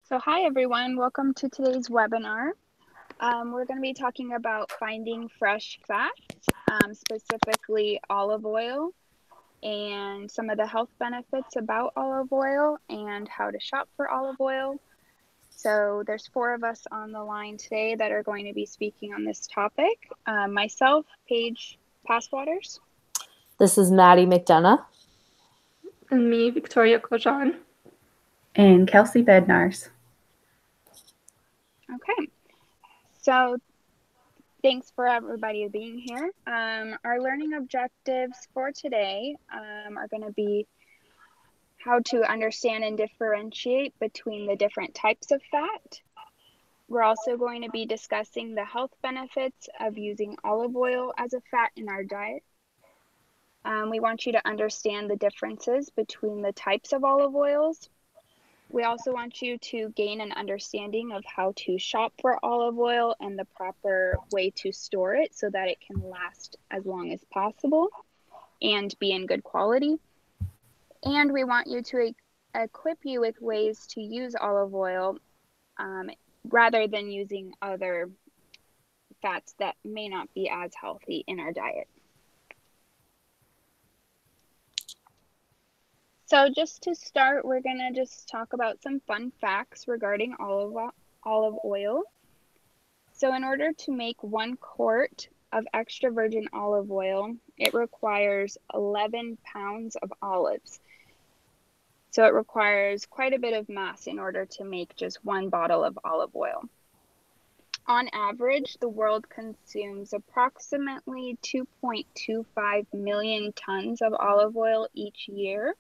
So hi everyone, welcome to today's webinar. We're going to be talking about finding fresh fats, specifically olive oil, and some of the health benefits about olive oil and how to shop for olive oil. So there's 4 of us on the line today that are going to be speaking on this topic. Myself, Paige Passwaters. This is Maddie McDonough. And me, Victoria Kojan. And Kelsey Bednars. Okay, so thanks for everybody being here. Our learning objectives for today are going to be how to understand and differentiate between the different types of fat. We're also going to be discussing the health benefits of using olive oil as a fat in our diet. We want you to understand the differences between the types of olive oils. We also want you to gain an understanding of how to shop for olive oil and the proper way to store it so that it can last as long as possible and be in good quality. And we want you to equip you with ways to use olive oil rather than using other fats that may not be as healthy in our diet. So just to start, we're going to just talk about some fun facts regarding olive oil. So in order to make 1 quart of extra virgin olive oil, it requires 11 pounds of olives. So it requires quite a bit of mass in order to make just 1 bottle of olive oil. On average, the world consumes approximately 2.25 million tons of olive oil each year.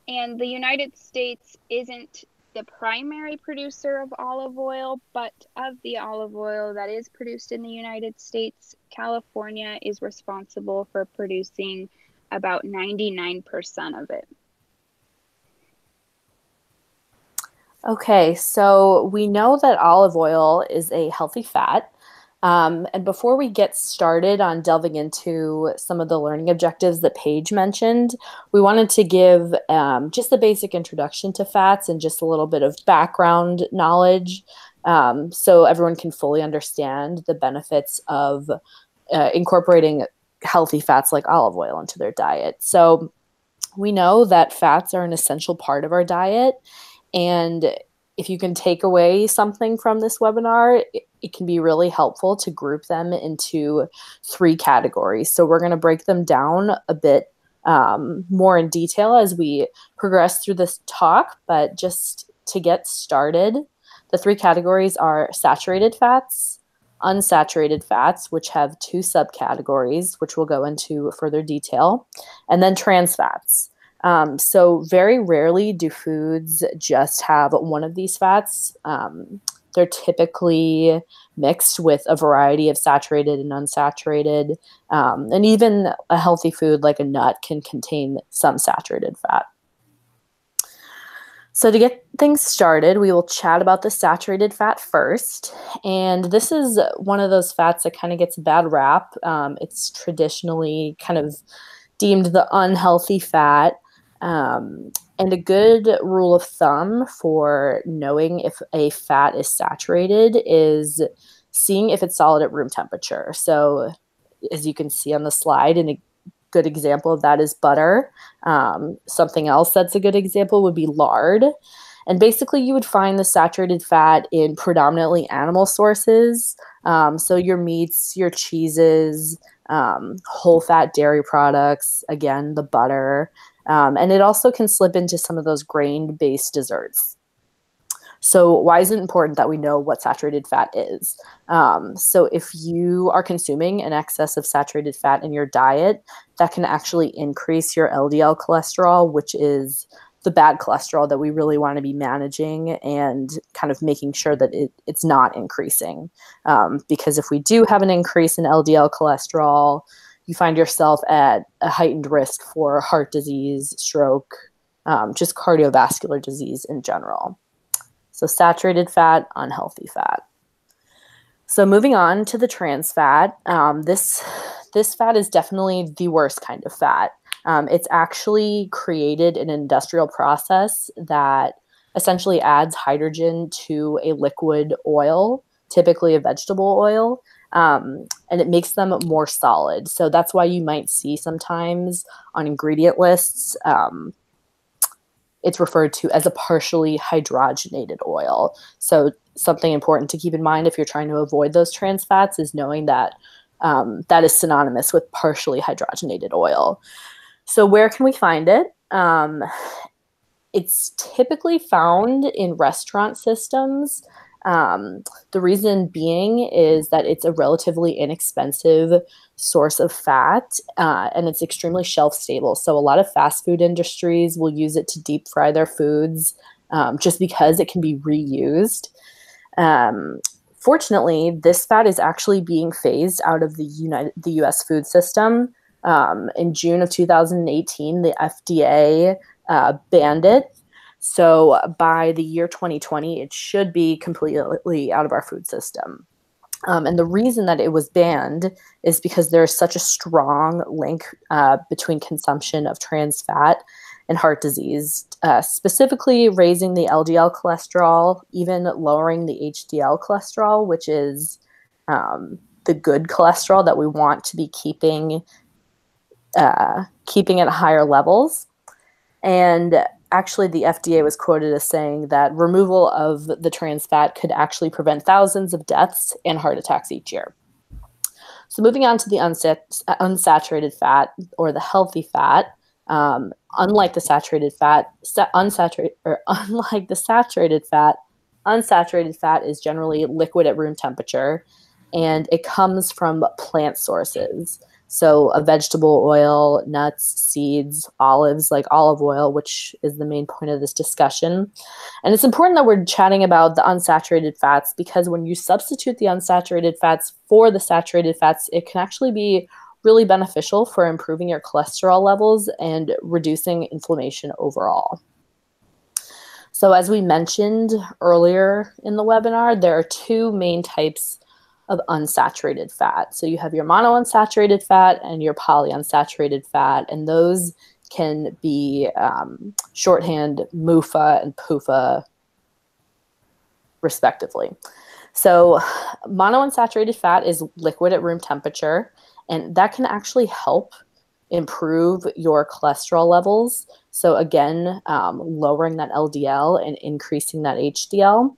And the United States isn't the primary producer of olive oil, but of the olive oil that is produced in the United States, California is responsible for producing about 99% of it. Okay, so we know that olive oil is a healthy fat. And before we get started on delving into some of the learning objectives that Paige mentioned, we wanted to give just a basic introduction to fats and just a little bit of background knowledge so everyone can fully understand the benefits of incorporating healthy fats like olive oil into their diet. So we know that fats are an essential part of our diet, and if you can take away something from this webinar, it can be really helpful to group them into 3 categories. So we're going to break them down a bit more in detail as we progress through this talk. But just to get started, the 3 categories are saturated fats, unsaturated fats, which have 2 subcategories, which we'll go into further detail, and then trans fats. So very rarely do foods just have one of these fats. They're typically mixed with a variety of saturated and unsaturated, and even a healthy food like a nut can contain some saturated fat. So to get things started, we will chat about the saturated fat first. And this is one of those fats that kind of gets a bad rap. It's traditionally kind of deemed the unhealthy fat. And a good rule of thumb for knowing if a fat is saturated is seeing if it's solid at room temperature. So as you can see on the slide, and a good example of that is butter. Something else that's a good example would be lard. And basically you would find the saturated fat in predominantly animal sources. So your meats, your cheeses, whole fat dairy products, again, the butter. And it also can slip into some of those grain-based desserts. So why is it important that we know what saturated fat is? So if you are consuming an excess of saturated fat in your diet, that can actually increase your LDL cholesterol, which is the bad cholesterol that we really want to be managing and kind of making sure that it's not increasing. Because if we do have an increase in LDL cholesterol, you find yourself at a heightened risk for heart disease, stroke, just cardiovascular disease in general. So saturated fat, unhealthy fat. So moving on to the trans fat, this fat is definitely the worst kind of fat. It's actually created an industrial process that essentially adds hydrogen to a liquid oil, typically a vegetable oil, and it makes them more solid. So that's why you might see sometimes on ingredient lists, it's referred to as a partially hydrogenated oil. So something important to keep in mind if you're trying to avoid those trans fats is knowing that that is synonymous with partially hydrogenated oil. So where can we find it? It's typically found in restaurant systems. The reason being is that it's a relatively inexpensive source of fat, and it's extremely shelf stable. So a lot of fast food industries will use it to deep fry their foods, just because it can be reused. Fortunately, this fat is actually being phased out of the U.S. food system. In June of 2018, the FDA banned it. So by the year 2020, it should be completely out of our food system. And the reason that it was banned is because there's such a strong link between consumption of trans fat and heart disease, specifically raising the LDL cholesterol, even lowering the HDL cholesterol, which is the good cholesterol that we want to be keeping at higher levels. And actually, the FDA was quoted as saying that removal of the trans fat could actually prevent thousands of deaths and heart attacks each year. So moving on to the unsaturated fat, or the healthy fat, unlike the saturated fat, unsaturated fat is generally liquid at room temperature, and it comes from plant sources. So a vegetable oil, nuts, seeds, olives, like olive oil, which is the main point of this discussion. And it's important that we're chatting about the unsaturated fats, because when you substitute the unsaturated fats for the saturated fats, it can actually be really beneficial for improving your cholesterol levels and reducing inflammation overall. So as we mentioned earlier in the webinar, there are two main types of unsaturated fat. So you have your monounsaturated fat and your polyunsaturated fat, and those can be shorthand MUFA and PUFA, respectively. So monounsaturated fat is liquid at room temperature, and that can actually help improve your cholesterol levels. So again, lowering that LDL and increasing that HDL.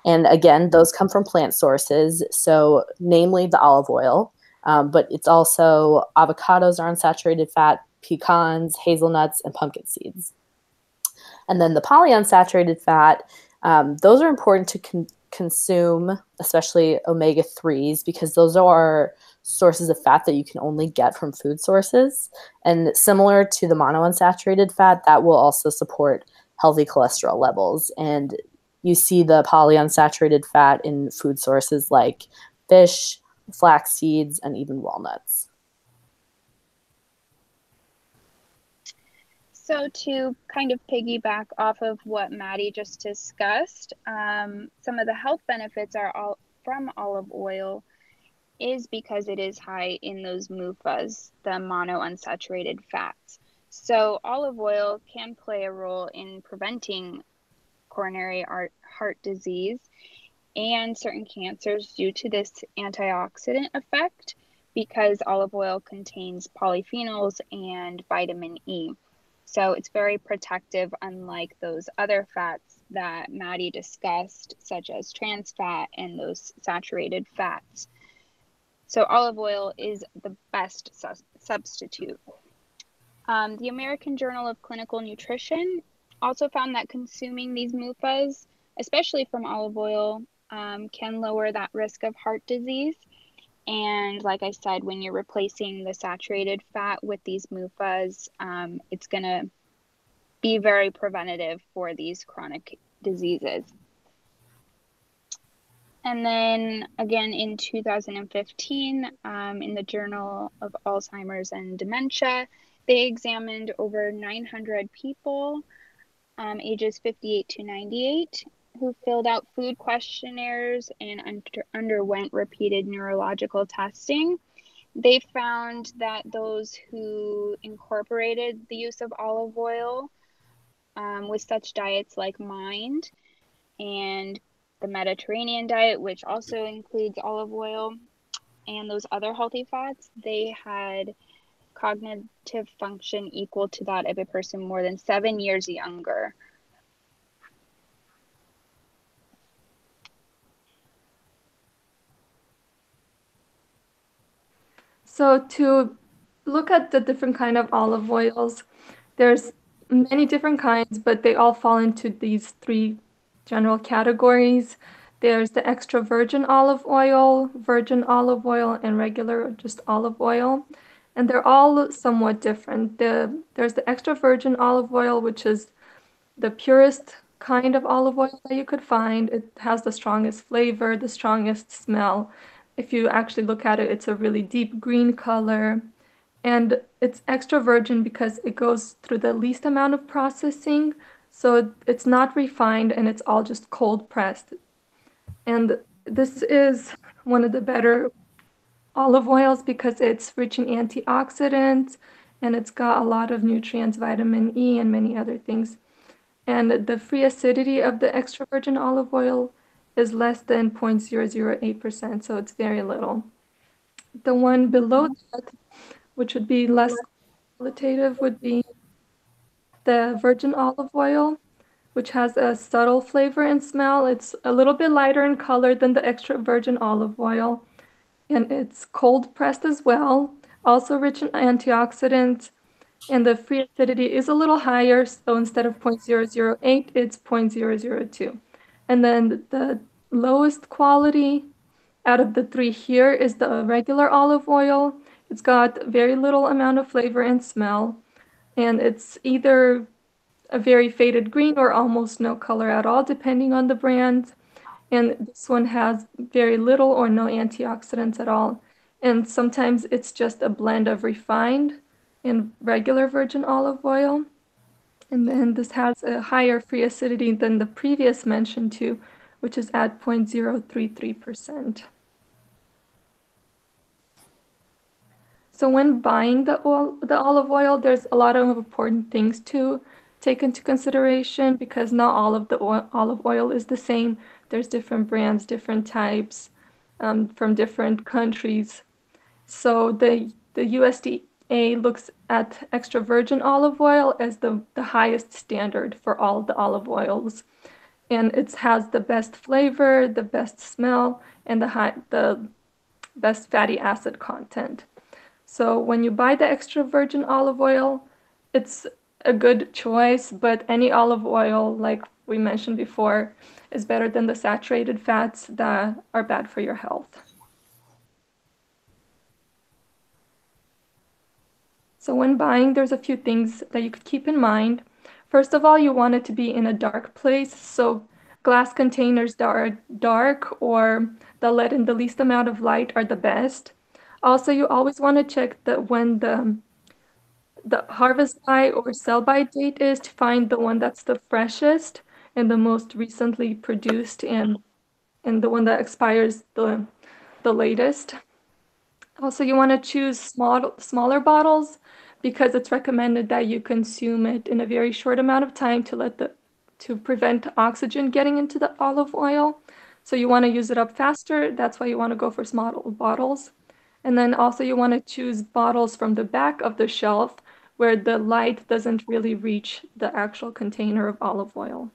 And again, those come from plant sources, so namely the olive oil, but it's also avocados are unsaturated fat, pecans, hazelnuts, and pumpkin seeds. And then the polyunsaturated fat, those are important to consume, especially omega-3s, because those are sources of fat that you can only get from food sources. And similar to the monounsaturated fat, that will also support healthy cholesterol levels. And you see the polyunsaturated fat in food sources like fish, flax seeds, and even walnuts. So to kind of piggyback off of what Maddie just discussed, some of the health benefits are from olive oil is because it is high in those MUFAs, the monounsaturated fats. So olive oil can play a role in preventing coronary heart disease and certain cancers due to this antioxidant effect, because olive oil contains polyphenols and vitamin E. So it's very protective, unlike those other fats that Maddie discussed, such as trans fat and those saturated fats. So olive oil is the best substitute. The American Journal of Clinical Nutrition also found that consuming these MUFAs, especially from olive oil, can lower that risk of heart disease. And like I said, when you're replacing the saturated fat with these MUFAs, it's going to be very preventative for these chronic diseases. And then again in 2015, in the Journal of Alzheimer's and Dementia, they examined over 900 people, ages 58 to 98, who filled out food questionnaires and underwent repeated neurological testing. They found that those who incorporated the use of olive oil with such diets like Mind and the Mediterranean diet, which also includes olive oil, and those other healthy fats, they had cognitive function equal to that of a person more than 7 years younger. So to look at the different kind of olive oils, there's many different kinds, but they all fall into these three general categories. There's the extra virgin olive oil, and regular just olive oil. And they're all somewhat different. There's the extra virgin olive oil, which is the purest kind of olive oil that you could find. It has the strongest flavor, the strongest smell. If you actually look at it, it's a really deep green color. And it's extra virgin because it goes through the least amount of processing. So it's not refined and it's all just cold pressed. And this is one of the better olive oils because it's rich in antioxidants and it's got a lot of nutrients, vitamin E, and many other things. And the free acidity of the extra virgin olive oil is less than 0.008%, so it's very little. The one below that, which would be less qualitative, would be the virgin olive oil, which has a subtle flavor and smell. It's a little bit lighter in color than the extra virgin olive oil, and it's cold pressed as well, also rich in antioxidants, and the free acidity is a little higher, so instead of 0.008, it's 0.002. And then the lowest quality out of the three here is the regular olive oil. It's got very little amount of flavor and smell, and it's either a very faded green or almost no color at all, depending on the brand. And this one has very little or no antioxidants at all. And sometimes it's just a blend of refined and regular virgin olive oil. And then this has a higher free acidity than the previous mentioned two, which is at 0.033%. So when buying the olive oil, there's a lot of important things to take into consideration because not all of the olive oil is the same. There's different brands, different types, from different countries. So the USDA looks at extra virgin olive oil as the highest standard for all the olive oils. And it has the best flavor, the best smell, and the best fatty acid content. So when you buy the extra virgin olive oil, it's a good choice, but any olive oil, like we mentioned before, is better than the saturated fats that are bad for your health. So when buying, there's a few things that you could keep in mind. First of all, you want it to be in a dark place, so glass containers that are dark or that let in the least amount of light are the best. Also, you always want to check that when the harvest by or sell by date is to find the one that's the freshest and the most recently produced and the one that expires the latest. Also, you want to choose smaller bottles because it's recommended that you consume it in a very short amount of time to prevent oxygen getting into the olive oil. So you want to use it up faster. That's why you want to go for small bottles. And then also you want to choose bottles from the back of the shelf where the light doesn't really reach the actual container of olive oil.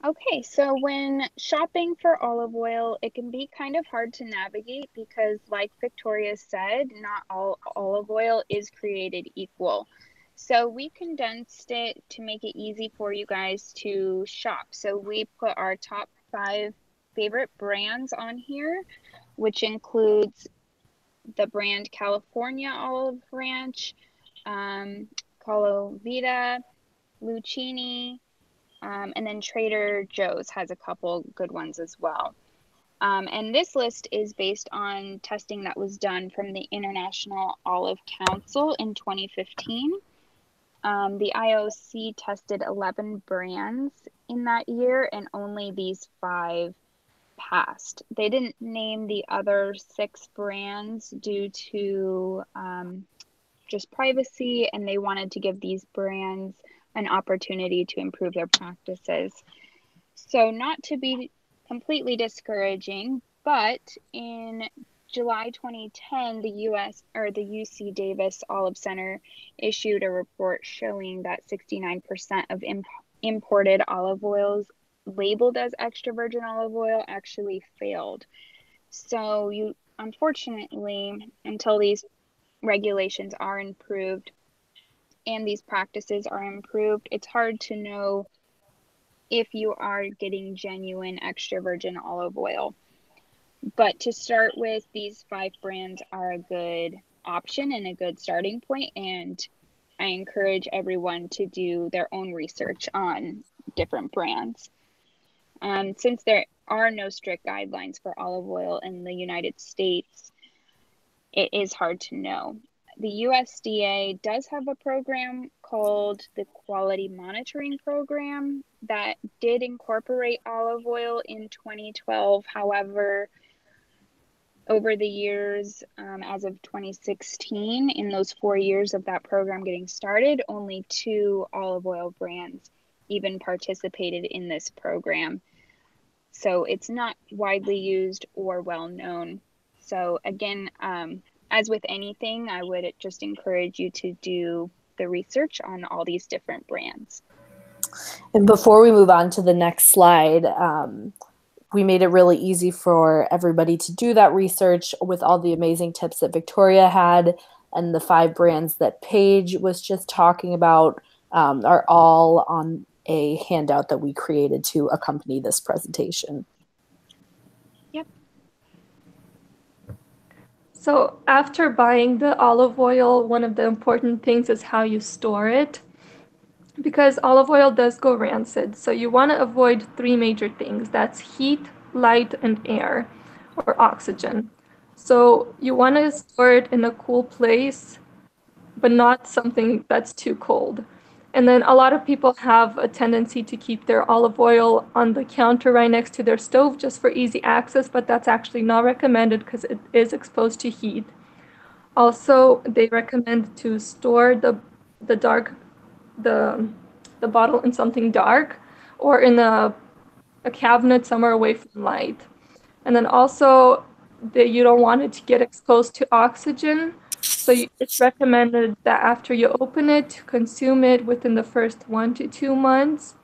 Okay, so when shopping for olive oil, it can be kind of hard to navigate because, like Victoria said, not all olive oil is created equal. So we condensed it to make it easy for you guys to shop. So we put our top 5 favorite brands on here, which includes the brand California Olive Ranch, Calo Vita, Lucchini, and then Trader Joe's has a couple good ones as well. And this list is based on testing that was done from the International Olive Council in 2015. The IOC tested 11 brands in that year, and only these 5 passed. They didn't name the other 6 brands due to just privacy, and they wanted to give these brands an opportunity to improve their practices. So not to be completely discouraging, but in July 2010, the UC Davis Olive Center issued a report showing that 69% of imported olive oils labeled as extra virgin olive oil actually failed. So unfortunately, until these regulations are improved and these practices are improved, it's hard to know if you are getting genuine extra virgin olive oil. But to start with, these 5 brands are a good option and a good starting point, and I encourage everyone to do their own research on different brands. Since there are no strict guidelines for olive oil in the United States, it is hard to know. The USDA does have a program called the Quality Monitoring Program that did incorporate olive oil in 2012. However, over the years, as of 2016, in those 4 years of that program getting started, only 2 olive oil brands even participated in this program. So it's not widely used or well known. So again, as with anything, I would just encourage you to do the research on all these different brands. And before we move on to the next slide, we made it really easy for everybody to do that research with all the amazing tips that Victoria had, and the 5 brands that Paige was just talking about are all on a handout that we created to accompany this presentation. Yep. So after buying the olive oil, one of the important things is how you store it, because olive oil does go rancid. So you want to avoid 3 major things. That's heat, light, and air, or oxygen. So you want to store it in a cool place, but not something that's too cold. And then a lot of people have a tendency to keep their olive oil on the counter right next to their stove just for easy access, but that's actually not recommended because it is exposed to heat. Also, they recommend to store the bottle in something dark or in a cabinet somewhere away from light. And then also, you don't want it to get exposed to oxygen. So it's recommended that after you open it, to consume it within the first 1 to 2 months.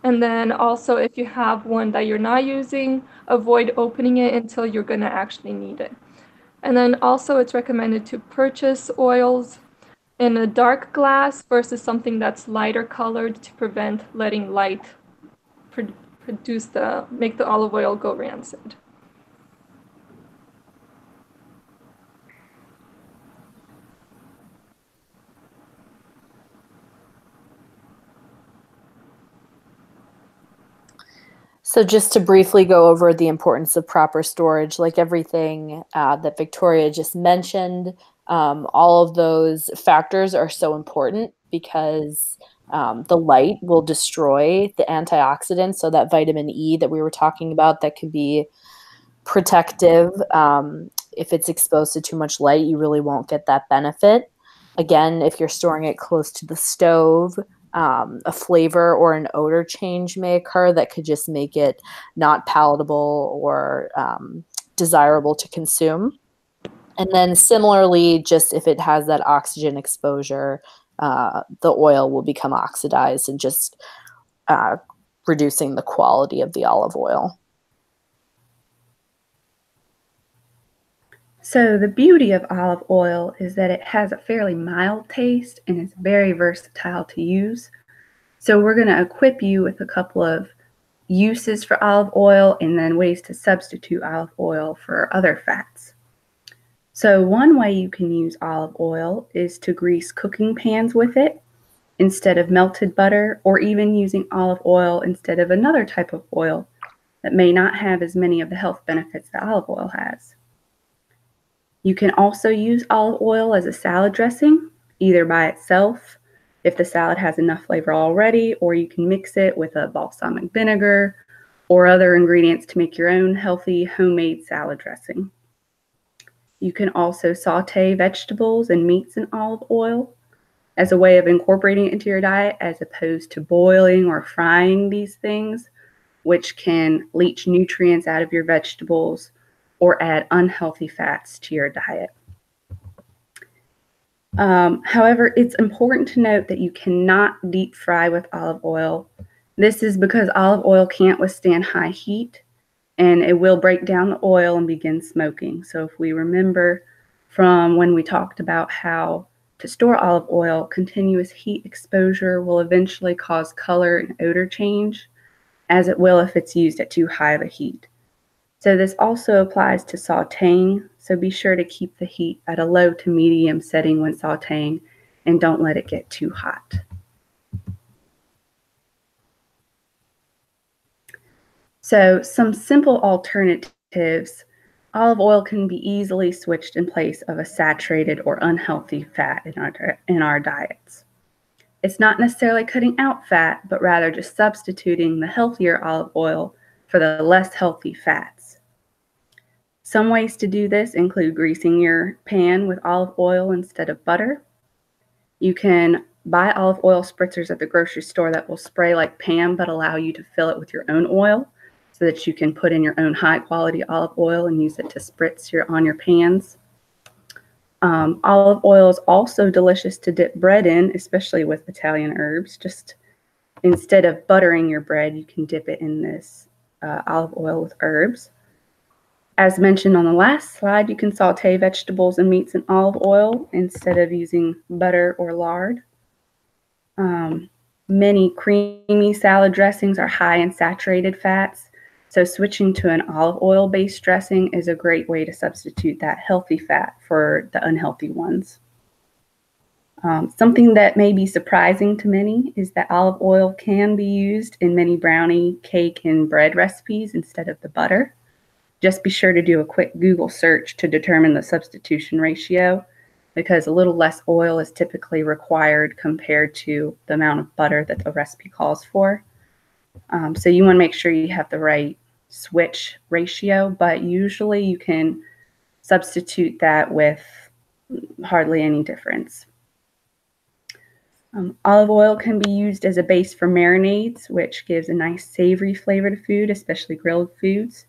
And then also, if you have one that you're not using, avoid opening it until you're going to actually need it. And then also, it's recommended to purchase oils in a dark glass versus something that's lighter colored to prevent letting light make the olive oil go rancid. So just to briefly go over the importance of proper storage, like everything that Victoria just mentioned, all of those factors are so important because the light will destroy the antioxidants. So that vitamin E that we were talking about that could be protective. If it's exposed to too much light, you really won't get that benefit. Again, if you're storing it close to the stove, a flavor or an odor change may occur that could just make it not palatable or desirable to consume. And then similarly, just if it has that oxygen exposure, the oil will become oxidized and just reducing the quality of the olive oil. So the beauty of olive oil is that it has a fairly mild taste and it's very versatile to use. So we're going to equip you with a couple of uses for olive oil and then ways to substitute olive oil for other fats. So one way you can use olive oil is to grease cooking pans with it instead of melted butter, or even using olive oil instead of another type of oil that may not have as many of the health benefits that olive oil has. You can also use olive oil as a salad dressing, either by itself, if the salad has enough flavor already, or you can mix it with a balsamic vinegar or other ingredients to make your own healthy homemade salad dressing. You can also saute vegetables and meats in olive oil as a way of incorporating it into your diet, as opposed to boiling or frying these things, which can leach nutrients out of your vegetables or add unhealthy fats to your diet. However, it's important to note that you cannot deep fry with olive oil. This is because olive oil can't withstand high heat, and it will break down the oil and begin smoking. So if we remember from when we talked about how to store olive oil, continuous heat exposure will eventually cause color and odor change, as it will if it's used at too high of a heat. So this also applies to sauteing, so be sure to keep the heat at a low to medium setting when sauteing, and don't let it get too hot. So some simple alternatives. Olive oil can be easily switched in place of a saturated or unhealthy fat in our diets. It's not necessarily cutting out fat, but rather just substituting the healthier olive oil for the less healthy fats. Some ways to do this include greasing your pan with olive oil instead of butter. You can buy olive oil spritzers at the grocery store that will spray like Pam, but allow you to fill it with your own oil so that you can put in your own high quality olive oil and use it to spritz on your pans. Olive oil is also delicious to dip bread in, especially with Italian herbs. Just instead of buttering your bread, you can dip it in this olive oil with herbs. As mentioned on the last slide, you can saute vegetables and meats in olive oil instead of using butter or lard. Many creamy salad dressings are high in saturated fats, so switching to an olive oil-based dressing is a great way to substitute that healthy fat for the unhealthy ones. Something that may be surprising to many is that olive oil can be used in many brownie, cake, and bread recipes instead of the butter. Just be sure to do a quick Google search to determine the substitution ratio, because a little less oil is typically required compared to the amount of butter that the recipe calls for. So you want to make sure you have the right switch ratio, but usually you can substitute that with hardly any difference. Olive oil can be used as a base for marinades, which gives a nice savory flavor to food, especially grilled foods.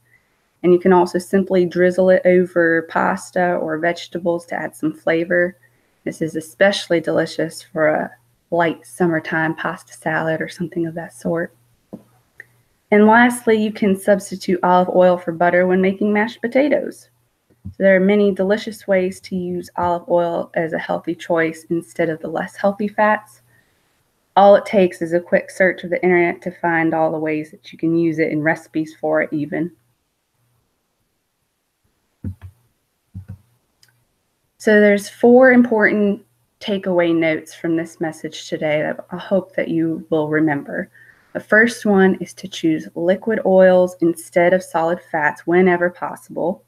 And you can also simply drizzle it over pasta or vegetables to add some flavor. This is especially delicious for a light summertime pasta salad or something of that sort. And lastly, you can substitute olive oil for butter when making mashed potatoes. So there are many delicious ways to use olive oil as a healthy choice instead of the less healthy fats. All it takes is a quick search of the internet to find all the ways that you can use it and recipes for it even. So there's 4 important takeaway notes from this message today that I hope that you will remember. The first one is to choose liquid oils instead of solid fats whenever possible.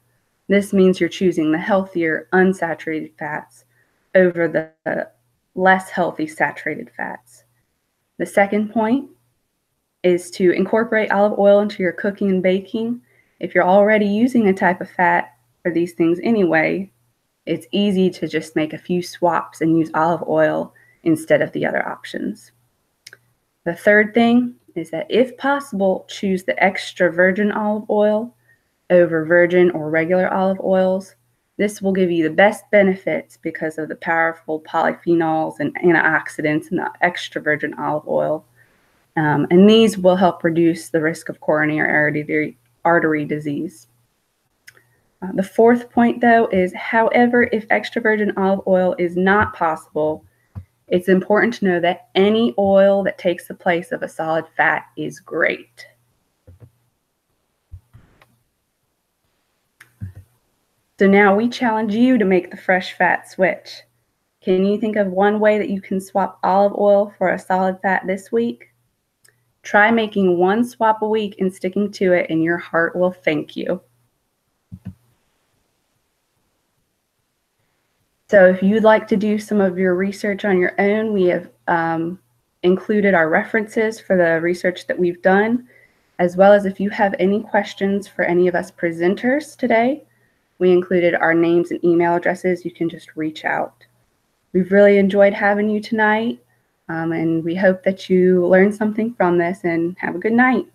This means you're choosing the healthier unsaturated fats over the less healthy saturated fats. The second point is to incorporate olive oil into your cooking and baking. If you're already using a type of fat for these things anyway, it's easy to just make a few swaps and use olive oil instead of the other options. The third thing is that if possible, choose the extra virgin olive oil over virgin or regular olive oils. This will give you the best benefits because of the powerful polyphenols and antioxidants in the extra virgin olive oil. And these will help reduce the risk of coronary artery disease. The fourth point, though, is however, if extra virgin olive oil is not possible, it's important to know that any oil that takes the place of a solid fat is great. So now we challenge you to make the fresh fat switch. Can you think of one way that you can swap olive oil for a solid fat this week? Try making one swap a week and sticking to it, and your heart will thank you. So if you'd like to do some of your research on your own, we have included our references for the research that we've done, as well as if you have any questions for any of us presenters today, we included our names and email addresses. You can just reach out. We've really enjoyed having you tonight, and we hope that you learned something from this, and have a good night.